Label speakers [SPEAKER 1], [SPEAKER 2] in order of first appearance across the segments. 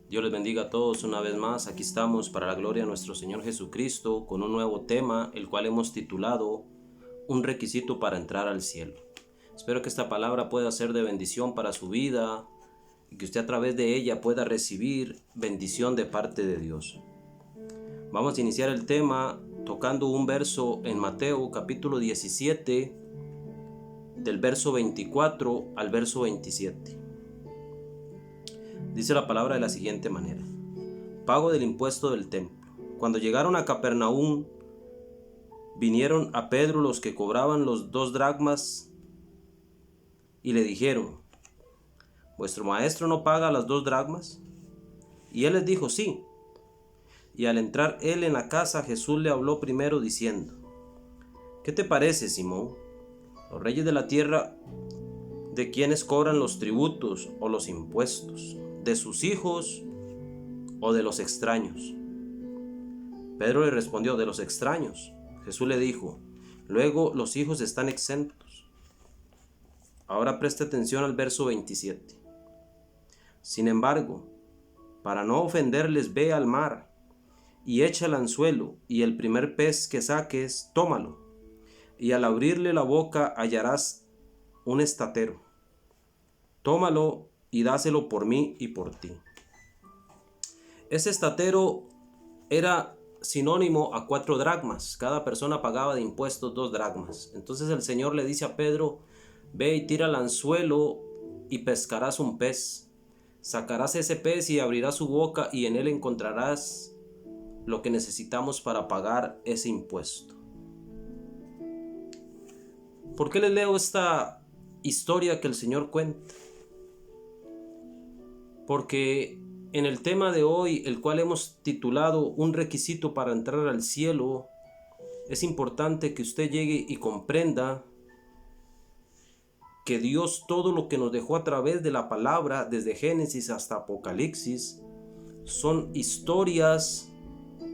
[SPEAKER 1] Dios les bendiga a todos una vez más. Aquí estamos para la gloria de nuestro Señor Jesucristo con un nuevo tema, el cual hemos titulado Un requisito para entrar al cielo. Espero que esta palabra pueda ser de bendición para su vida y que usted a través de ella pueda recibir bendición de parte de Dios. Vamos a iniciar el tema tocando un verso en Mateo capítulo 17, del verso 24 al verso 27. Dice la palabra de la siguiente manera: pago del impuesto del templo. Cuando llegaron a Capernaum, vinieron a Pedro los que cobraban los 2 dracmas y le dijeron: ¿vuestro maestro no paga las 2 dracmas? Y él les dijo: sí. Y al entrar él en la casa, Jesús le habló primero diciendo: ¿qué te parece, Simón? Los reyes de la tierra, ¿de quiénes cobran los tributos o los impuestos? ¿De sus hijos o de los extraños? Pedro le respondió: de los extraños. Jesús le dijo: luego los hijos están exentos. Ahora preste atención al verso 27. Sin embargo, para no ofenderles, ve al mar y echa el anzuelo, y el primer pez que saques, tómalo, y al abrirle la boca hallarás un estatero. Tómalo y dáselo por mí y por ti. Ese estatero era sinónimo a 4 dracmas. Cada persona pagaba de impuestos 2 dracmas. Entonces el Señor le dice a Pedro: ve y tira el anzuelo y pescarás un pez. Sacarás ese pez y abrirás su boca, y en él encontrarás lo que necesitamos para pagar ese impuesto. ¿Por qué les leo esta historia que el Señor cuenta? Porque en el tema de hoy, el cual hemos titulado Un requisito para entrar al cielo, es importante que usted llegue y comprenda que Dios, todo lo que nos dejó a través de la palabra, desde Génesis hasta Apocalipsis, son historias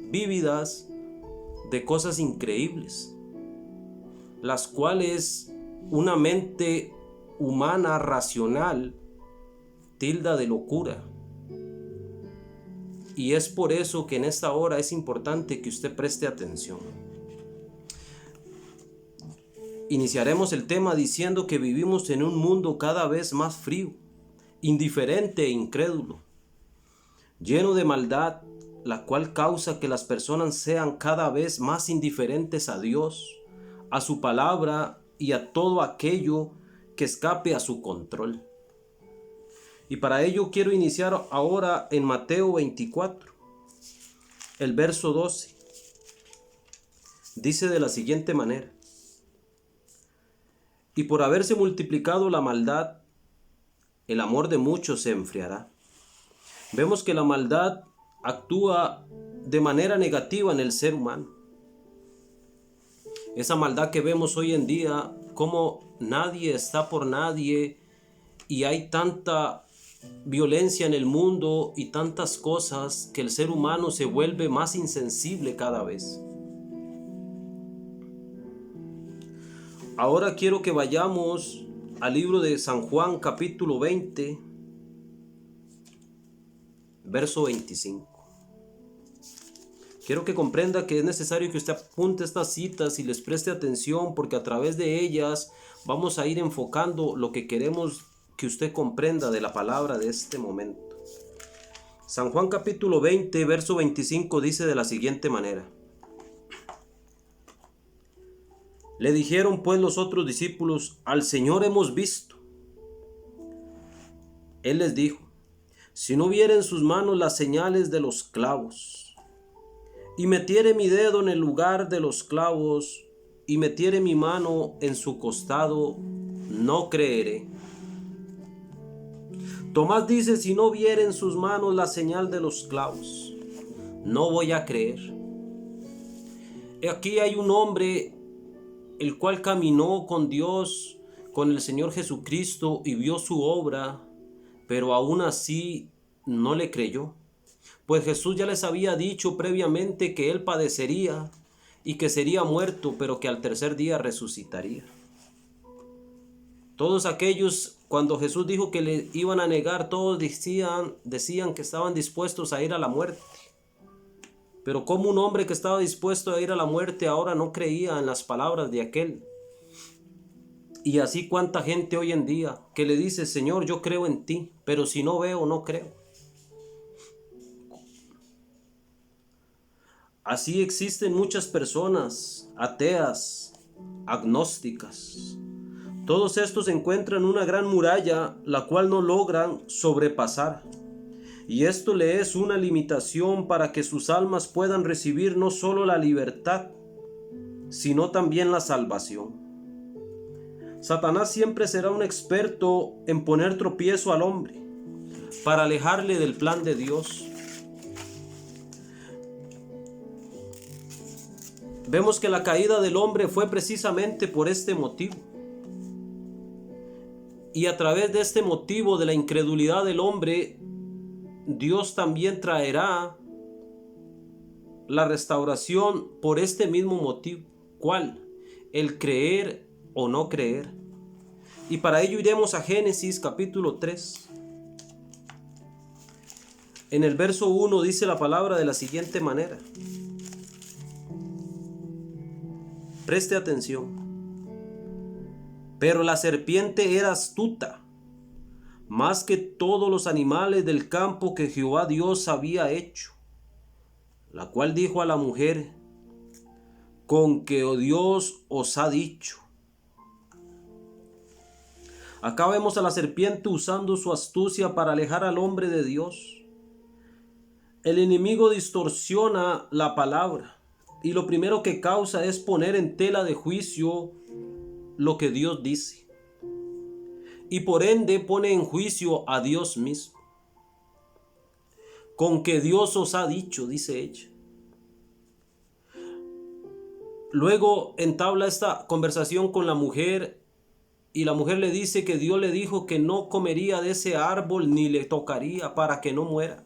[SPEAKER 1] vívidas de cosas increíbles, las cuales una mente humana racional tilda de locura. Y es por eso que en esta hora es importante que usted preste atención. Iniciaremos el tema diciendo que vivimos en un mundo cada vez más frío, indiferente e incrédulo, lleno de maldad, la cual causa que las personas sean cada vez más indiferentes a Dios, a su palabra y a todo aquello que escape a su control. Y para ello quiero iniciar ahora en Mateo 24, el verso 12. Dice de la siguiente manera: y por haberse multiplicado la maldad, el amor de muchos se enfriará. Vemos que la maldad actúa de manera negativa en el ser humano. Esa maldad que vemos hoy en día, como nadie está por nadie, y hay tanta violencia en el mundo y tantas cosas que el ser humano se vuelve más insensible cada vez. Ahora quiero que vayamos al libro de San Juan capítulo 20, verso 25. Quiero que comprenda que es necesario que usted apunte estas citas y les preste atención, porque a través de ellas vamos a ir enfocando lo que queremos que usted comprenda de la palabra de este momento. San Juan capítulo 20, verso 25 dice de la siguiente manera: le dijeron pues los otros discípulos: al Señor hemos visto. Él les dijo: si no viera en sus manos las señales de los clavos, y metiere mi dedo en el lugar de los clavos, y metiere mi mano en su costado, no creeré. Tomás dice: si no viere en sus manos la señal de los clavos, no voy a creer. Aquí hay un hombre el cual caminó con Dios, con el Señor Jesucristo, y vio su obra, pero aún así no le creyó. Pues Jesús ya les había dicho previamente que él padecería y que sería muerto, pero que al tercer día resucitaría. Todos aquellos, cuando Jesús dijo que le iban a negar, todos decían que estaban dispuestos a ir a la muerte. Pero como un hombre que estaba dispuesto a ir a la muerte ahora no creía en las palabras de aquel. Y así cuánta gente hoy en día que le dice: Señor, yo creo en ti, pero si no veo, no creo. Así existen muchas personas ateas, agnósticas. Todos estos encuentran una gran muralla la cual no logran sobrepasar. Y esto le es una limitación para que sus almas puedan recibir no solo la libertad, sino también la salvación. Satanás siempre será un experto en poner tropiezo al hombre para alejarle del plan de Dios. Vemos que la caída del hombre fue precisamente por este motivo. Y a través de este motivo de la incredulidad del hombre, Dios también traerá la restauración por este mismo motivo. ¿Cuál? El creer o no creer. Y para ello iremos a Génesis capítulo 3. En el verso 1 dice la palabra de la siguiente manera. Preste atención. Pero la serpiente era astuta, más que todos los animales del campo que Jehová Dios había hecho, la cual dijo a la mujer: con que Dios os ha dicho. Acá vemos a la serpiente usando su astucia para alejar al hombre de Dios. El enemigo distorsiona la palabra y lo primero que causa es poner en tela de juicio lo que Dios dice, y por ende pone en juicio a Dios mismo. Con que Dios os ha dicho, dice ella. Luego entabla esta conversación con la mujer y la mujer le dice que Dios le dijo que no comería de ese árbol ni le tocaría para que no muera.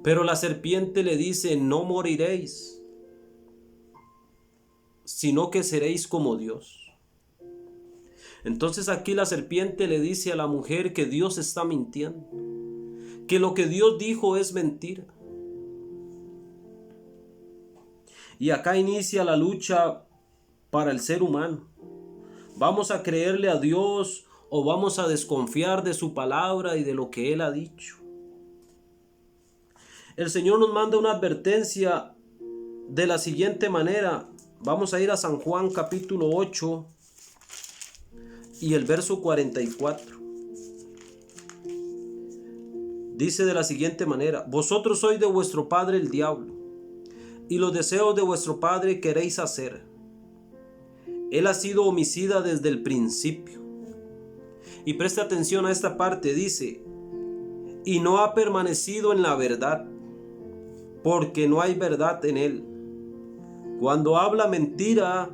[SPEAKER 1] Pero la serpiente le dice: no moriréis, sino que seréis como Dios. Entonces aquí la serpiente le dice a la mujer que Dios está mintiendo, que lo que Dios dijo es mentira. Y acá inicia la lucha para el ser humano. ¿Vamos a creerle a Dios o vamos a desconfiar de su palabra y de lo que Él ha dicho? El Señor nos manda una advertencia de la siguiente manera. Vamos a ir a San Juan capítulo 8 y el verso 44. Dice de la siguiente manera: vosotros sois de vuestro padre el diablo, y los deseos de vuestro padre queréis hacer. Él ha sido homicida desde el principio. Y presta atención a esta parte, dice: y no ha permanecido en la verdad, porque no hay verdad en él. Cuando habla mentira,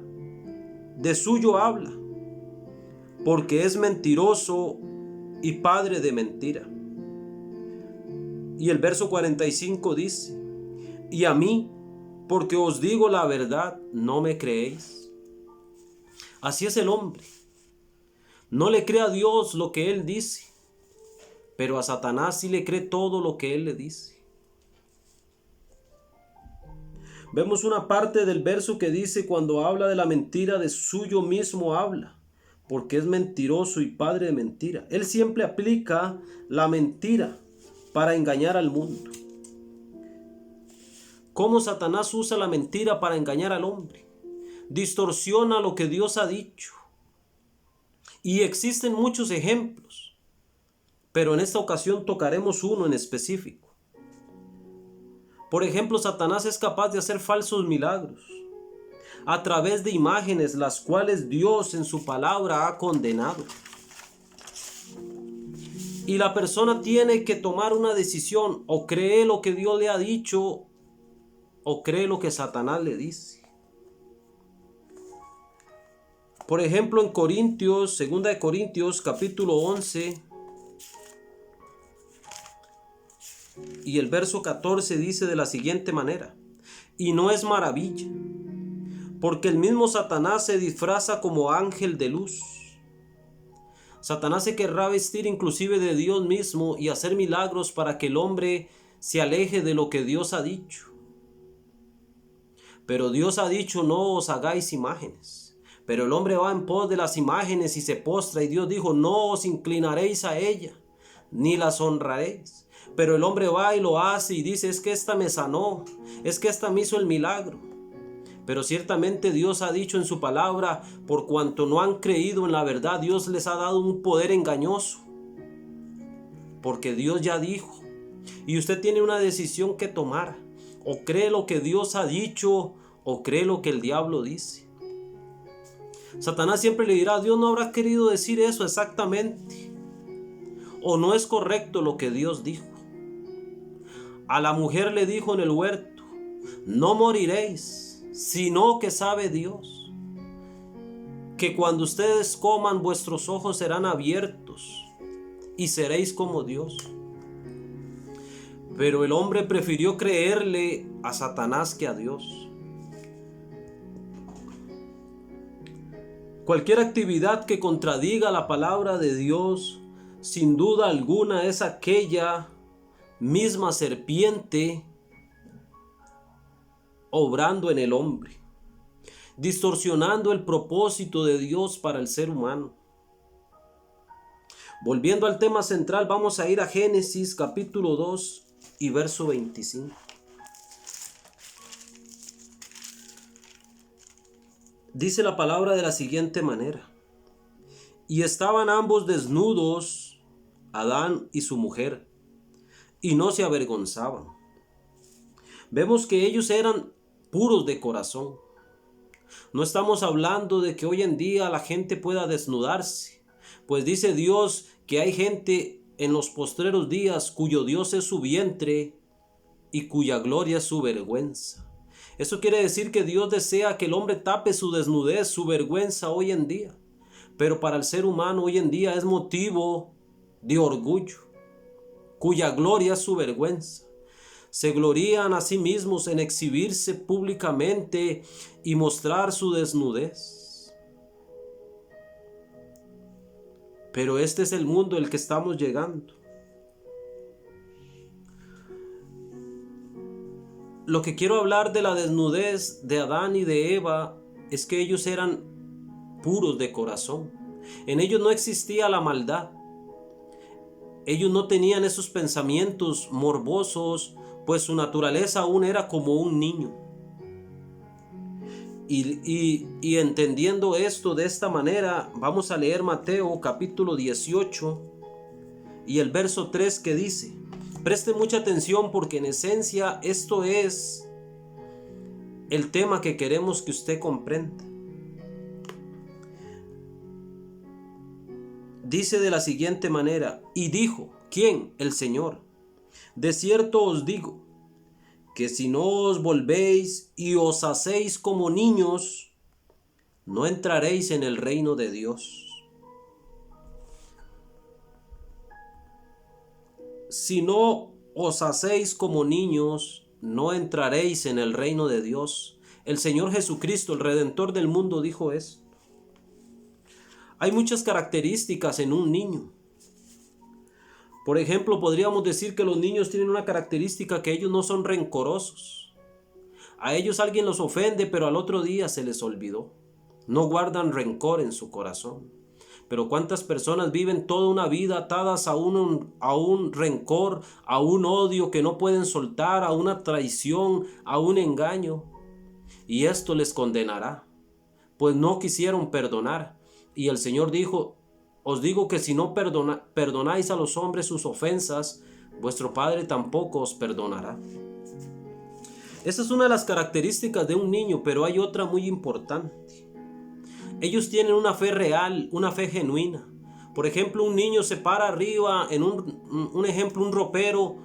[SPEAKER 1] de suyo habla, porque es mentiroso y padre de mentira. Y el verso 45 dice: y a mí, porque os digo la verdad, no me creéis. Así es el hombre. No le cree a Dios lo que Él dice, pero a Satanás sí le cree todo lo que Él le dice. Vemos una parte del verso que dice: cuando habla de la mentira, de suyo mismo habla, porque es mentiroso y padre de mentira. Él siempre aplica la mentira para engañar al mundo. ¿Cómo Satanás usa la mentira para engañar al hombre? Distorsiona lo que Dios ha dicho. Y existen muchos ejemplos, pero en esta ocasión tocaremos uno en específico. Por ejemplo, Satanás es capaz de hacer falsos milagros a través de imágenes las cuales Dios en su palabra ha condenado. Y la persona tiene que tomar una decisión: o cree lo que Dios le ha dicho o cree lo que Satanás le dice. Por ejemplo, en Corintios, 2 Corintios capítulo 11 y el verso 14 dice de la siguiente manera: y no es maravilla, porque el mismo Satanás se disfraza como ángel de luz. Satanás se querrá vestir inclusive de Dios mismo y hacer milagros para que el hombre se aleje de lo que Dios ha dicho. Pero Dios ha dicho: no os hagáis imágenes. Pero el hombre va en pos de las imágenes y se postra, y Dios dijo: no os inclinaréis a ella, ni las honraréis. Pero el hombre va y lo hace y dice: es que esta me sanó, es que esta me hizo el milagro. Pero ciertamente Dios ha dicho en su palabra: por cuanto no han creído en la verdad, Dios les ha dado un poder engañoso. Porque Dios ya dijo, y usted tiene una decisión que tomar: o cree lo que Dios ha dicho, o cree lo que el diablo dice. Satanás siempre le dirá: Dios no habrá querido decir eso exactamente, o no es correcto lo que Dios dijo. A la mujer le dijo en el huerto: no moriréis, sino que sabe Dios que cuando ustedes coman, vuestros ojos serán abiertos y seréis como Dios. Pero el hombre prefirió creerle a Satanás que a Dios. Cualquier actividad que contradiga la palabra de Dios, sin duda alguna, es aquella misma serpiente obrando en el hombre, distorsionando el propósito de Dios para el ser humano. Volviendo al tema central, vamos a ir a Génesis capítulo 2 y verso 25. Dice la palabra de la siguiente manera: y estaban ambos desnudos, Adán y su mujer, y no se avergonzaban. Vemos que ellos eran puros de corazón. No estamos hablando de que hoy en día la gente pueda desnudarse, pues dice Dios que hay gente en los postreros días cuyo Dios es su vientre y cuya gloria es su vergüenza. Eso quiere decir que Dios desea que el hombre tape su desnudez, su vergüenza hoy en día. Pero para el ser humano hoy en día es motivo de orgullo, cuya gloria es su vergüenza. Se glorían a sí mismos en exhibirse públicamente y mostrar su desnudez. Pero este es el mundo al que estamos llegando. Lo que quiero hablar de la desnudez de Adán y de Eva es que ellos eran puros de corazón. En ellos no existía la maldad. Ellos no tenían esos pensamientos morbosos, pues su naturaleza aún era como un niño. Y entendiendo esto de esta manera, vamos a leer Mateo capítulo 18 y el verso 3, que dice: preste mucha atención, porque en esencia esto es el tema que queremos que usted comprenda. Dice de la siguiente manera: y dijo, ¿quién? El Señor: de cierto os digo, que si no os volvéis y os hacéis como niños, no entraréis en el reino de Dios. Si no os hacéis como niños, no entraréis en el reino de Dios. El Señor Jesucristo, el Redentor del mundo, dijo esto. Hay muchas características en un niño. Por ejemplo, podríamos decir que los niños tienen una característica: que ellos no son rencorosos. A ellos alguien los ofende, pero al otro día se les olvidó. No guardan rencor en su corazón. Pero cuántas personas viven toda una vida atadas a un rencor, a un odio que no pueden soltar, a una traición, a un engaño. Y esto les condenará, pues no quisieron perdonar. Y el Señor dijo: os digo que si no perdonáis a los hombres sus ofensas, vuestro Padre tampoco os perdonará. Esa es una de las características de un niño, pero hay otra muy importante. Ellos tienen una fe real, una fe genuina. Por ejemplo, un niño se para arriba en un ropero,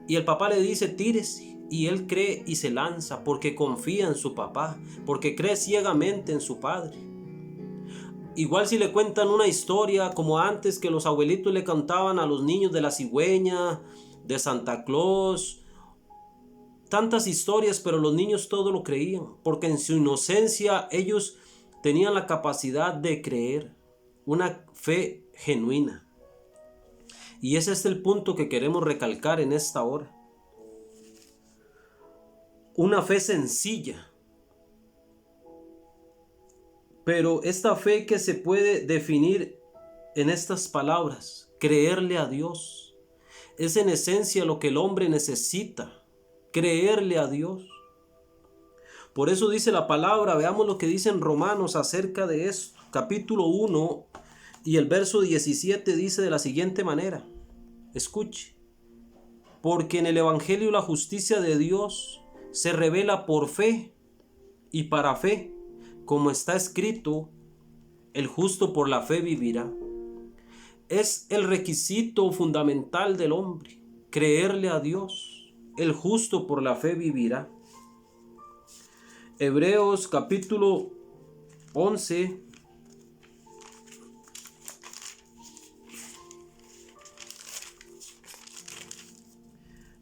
[SPEAKER 1] y el papá le dice: tírese, y él cree y se lanza, porque confía en su papá, porque cree ciegamente en su padre. Igual si le cuentan una historia como antes, que los abuelitos le contaban a los niños de la cigüeña, de Santa Claus, tantas historias, pero los niños todo lo creían, porque en su inocencia ellos tenían la capacidad de creer, una fe genuina. Y ese es el punto que queremos recalcar en esta hora. Una fe sencilla. Pero esta fe que se puede definir en estas palabras, creerle a Dios, es en esencia lo que el hombre necesita, creerle a Dios. Por eso dice la palabra, veamos lo que dice en Romanos acerca de esto. Capítulo 1 y el verso 17 dice de la siguiente manera. Escuche. Porque en el Evangelio la justicia de Dios se revela por fe y para fe, como está escrito, el justo por la fe vivirá. Es el requisito fundamental del hombre, creerle a Dios. El justo por la fe vivirá. Hebreos capítulo 11.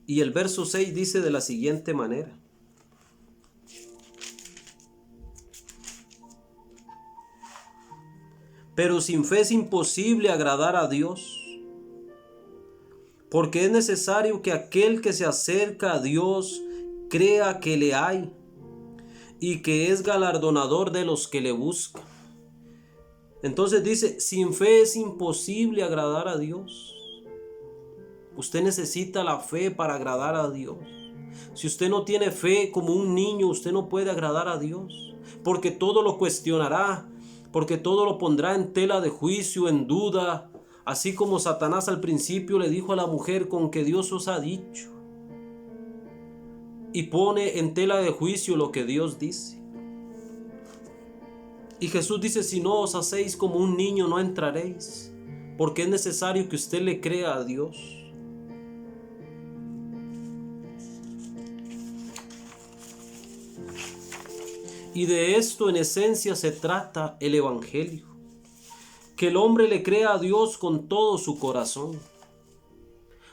[SPEAKER 1] Y el verso 6 dice de la siguiente manera. Pero sin fe es imposible agradar a Dios, porque es necesario que aquel que se acerca a Dios crea que le hay y que es galardonador de los que le buscan. Entonces dice, sin fe es imposible agradar a Dios. Usted necesita la fe para agradar a Dios. Si usted no tiene fe como un niño, usted no puede agradar a Dios, porque todo lo cuestionará, porque todo lo pondrá en tela de juicio, en duda, así como Satanás al principio le dijo a la mujer con que Dios os ha dicho, y pone en tela de juicio lo que Dios dice. Y Jesús dice, si no os hacéis como un niño no entraréis, porque es necesario que usted le crea a Dios. Y de esto en esencia se trata el Evangelio, que el hombre le crea a Dios con todo su corazón.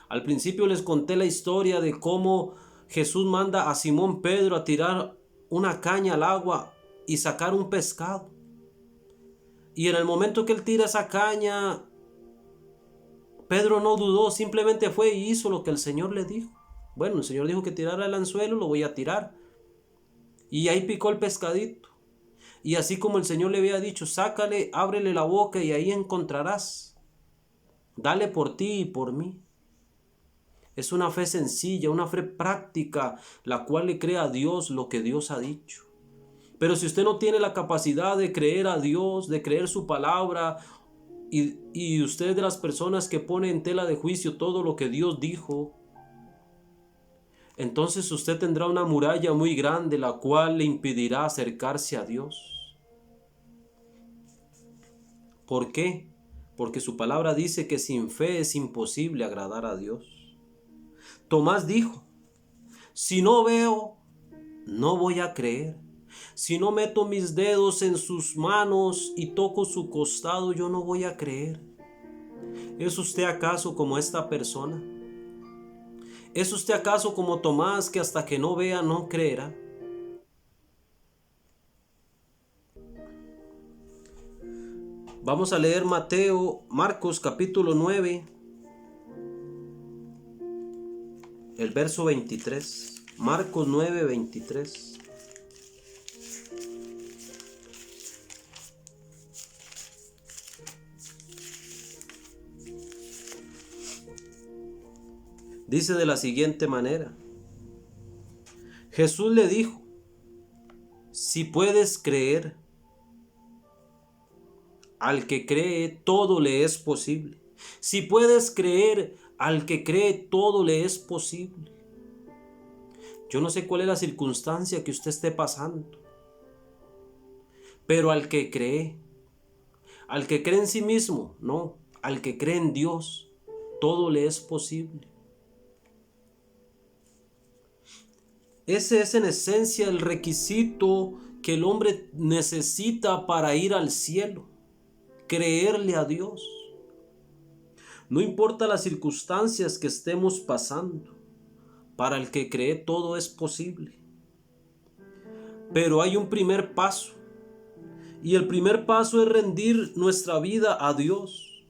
[SPEAKER 1] Al principio les conté la historia de cómo Jesús manda a Simón Pedro a tirar una caña al agua y sacar un pescado. Y en el momento que él tira esa caña, Pedro no dudó, simplemente fue y hizo lo que el Señor le dijo. Bueno, el Señor dijo que tirara el anzuelo, lo voy a tirar. Y ahí picó el pescadito. Y así como el Señor le había dicho, sácale, ábrele la boca y ahí encontrarás. Dale por ti y por mí. Es una fe sencilla, una fe práctica, la cual le cree a Dios lo que Dios ha dicho. Pero si usted no tiene la capacidad de creer a Dios, de creer su palabra, y usted es de las personas que pone en tela de juicio todo lo que Dios dijo, entonces usted tendrá una muralla muy grande la cual le impedirá acercarse a Dios. ¿Por qué? Porque su palabra dice que sin fe es imposible agradar a Dios. Tomás dijo, si no veo, no voy a creer. Si no meto mis dedos en sus manos y toco su costado, yo no voy a creer. ¿Es usted acaso como esta persona? ¿Es usted acaso como Tomás, que hasta que no vea no creerá? Vamos a leer Marcos capítulo 9, el verso 23. Marcos 9, 23. Dice de la siguiente manera. Jesús le dijo, si puedes creer, al que cree todo le es posible. Si puedes creer, al que cree todo le es posible. Yo no sé cuál es la circunstancia que usted esté pasando, pero al que cree en sí mismo, no, al que cree en Dios, todo le es posible. Ese es en esencia el requisito que el hombre necesita para ir al cielo, creerle a Dios. No importa las circunstancias que estemos pasando, para el que cree todo es posible. Pero hay un primer paso, y el primer paso es rendir nuestra vida a Dios.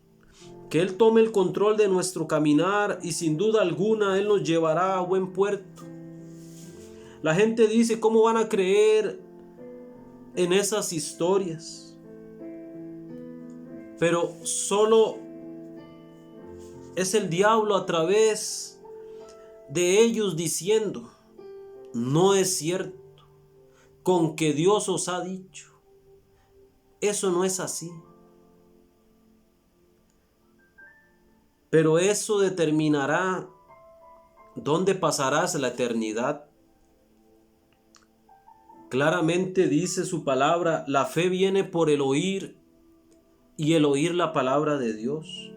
[SPEAKER 1] Que Él tome el control de nuestro caminar y sin duda alguna Él nos llevará a buen puerto. La gente dice, ¿cómo van a creer en esas historias? Pero solo es el diablo a través de ellos diciendo, no es cierto, con que Dios os ha dicho. Eso no es así. Pero eso determinará dónde pasarás la eternidad. Claramente dice su palabra, la fe viene por el oír y el oír la palabra de Dios.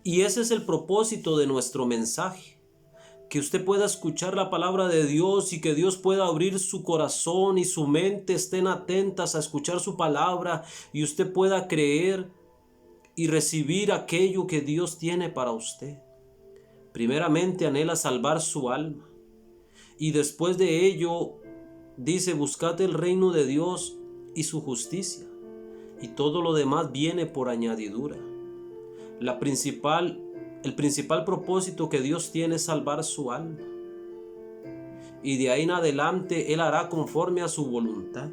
[SPEAKER 1] Y ese es el propósito de nuestro mensaje, que usted pueda escuchar la palabra de Dios y que Dios pueda abrir su corazón y su mente estén atentas a escuchar su palabra y usted pueda creer y recibir aquello que Dios tiene para usted. Primeramente anhela salvar su alma y después de ello dice, buscad el reino de Dios y su justicia y todo lo demás viene por añadidura. El principal propósito que Dios tiene es salvar su alma y de ahí en adelante Él hará conforme a su voluntad.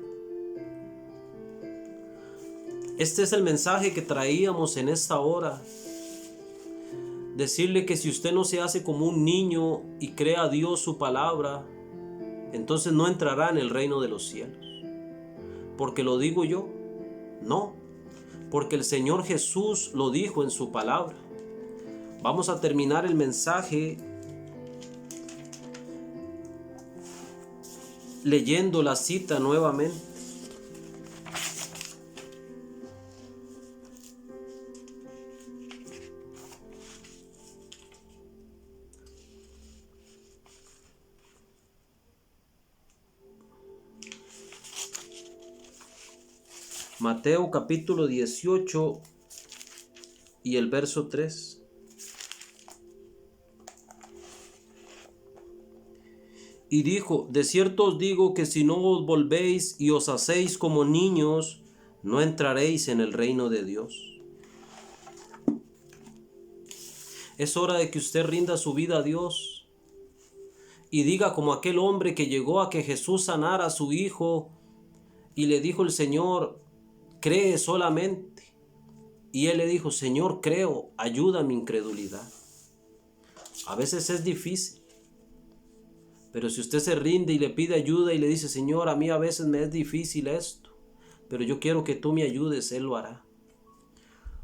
[SPEAKER 1] Este es el mensaje que traíamos en esta hora. Decirle que si usted no se hace como un niño y cree a Dios su palabra, entonces no entrará en el reino de los cielos. ¿Porque lo digo yo? No, porque el Señor Jesús lo dijo en su palabra. Vamos a terminar el mensaje leyendo la cita nuevamente. Mateo capítulo 18 y el verso 3. Y dijo, de cierto os digo que si no os volvéis y os hacéis como niños, no entraréis en el reino de Dios. Es hora de que usted rinda su vida a Dios y diga como aquel hombre que llegó a que Jesús sanara a su hijo y le dijo el Señor, cree solamente. Y él le dijo, Señor, creo, ayuda a mi incredulidad. A veces es difícil, pero si usted se rinde y le pide ayuda y le dice, Señor, a mí a veces me es difícil esto, pero yo quiero que tú me ayudes, Él lo hará.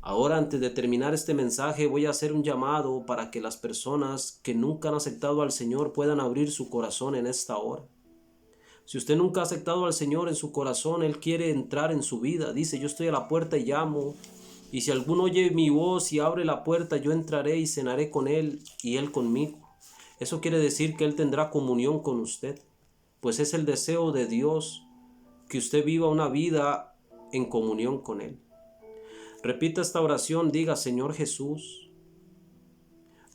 [SPEAKER 1] Ahora, antes de terminar este mensaje, voy a hacer un llamado para que las personas que nunca han aceptado al Señor puedan abrir su corazón en esta hora. Si usted nunca ha aceptado al Señor en su corazón, Él quiere entrar en su vida. Dice, yo estoy a la puerta y llamo. Y si alguno oye mi voz y abre la puerta, yo entraré y cenaré con Él y Él conmigo. Eso quiere decir que Él tendrá comunión con usted. Pues es el deseo de Dios que usted viva una vida en comunión con Él. Repita esta oración, diga, Señor Jesús,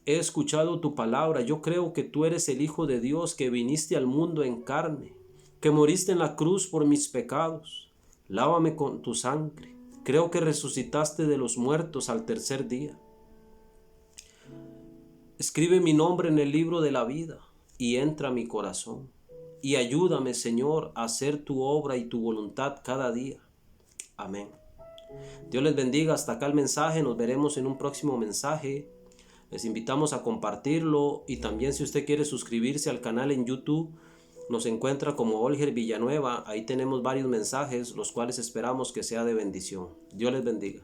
[SPEAKER 1] he escuchado tu palabra. Yo creo que tú eres el Hijo de Dios que viniste al mundo en carne, que moriste en la cruz por mis pecados. Lávame con tu sangre. Creo que resucitaste de los muertos al tercer día. Escribe mi nombre en el libro de la vida y entra a mi corazón. Y ayúdame, Señor, a hacer tu obra y tu voluntad cada día. Amén. Dios les bendiga. Hasta acá el mensaje. Nos veremos en un próximo mensaje. Les invitamos a compartirlo y también si usted quiere suscribirse al canal en YouTube, nos encuentra como Olger Villanueva. Ahí tenemos varios mensajes, los cuales esperamos que sea de bendición. Dios les bendiga.